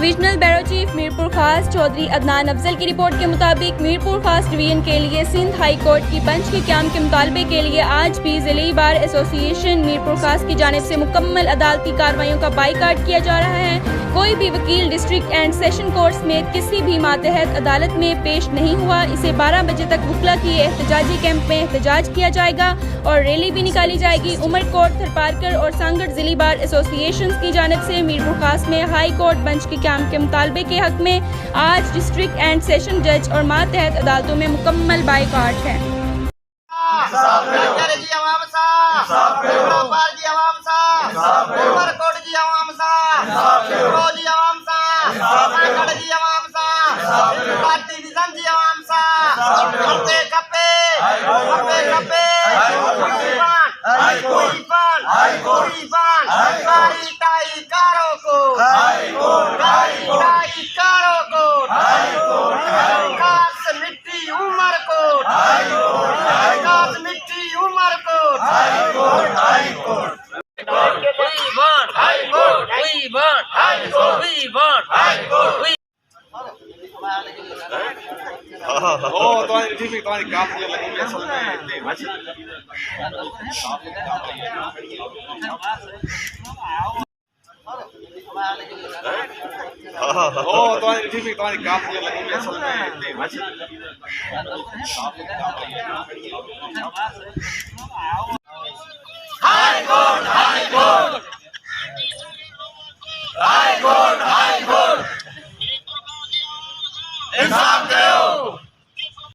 Divisional bureau chief Mirpur खास चौधरी अदनान अफजल की report के मुताबिक मीरपुर खास डिवीजन के लिए सिंध हाई कोर्ट की बेंच के क़याम के मुतालबे के लिए आज भी ज़िली बार एसोसिएशन मीरपुर खास की जानिब से मुकम्मल अदालती कार्रवाइयों का बाइकाट किया जा रहा है। कोई भी वकील डिस्ट्रिक्ट एंड सेशन कोर्ट समेत किसी भी मातहत अदालत में पेश नहीं हुआ। इसे 12 बजे तक वकला की एहतजाजी कैंप में एहतजाज किया जाएगा और रैली भी निकाली जाएगी। उमरकोट, थरपारकर और सांगड़ ज़िली बार एसोसिएशन की जानिब से मीरपुर खास में हाई कोर्ट बेंच के क़याम के मुतालबे के हक में आज डिस्ट्रिक्ट एंड सेशन जज और मातहत अदालतों में मुकम्मल बाइकाट है। Oh, tuan TV, tuan kap dia lagi biasa ni. Oh, tuan TV, tuan kap dia lagi biasa ni. High court.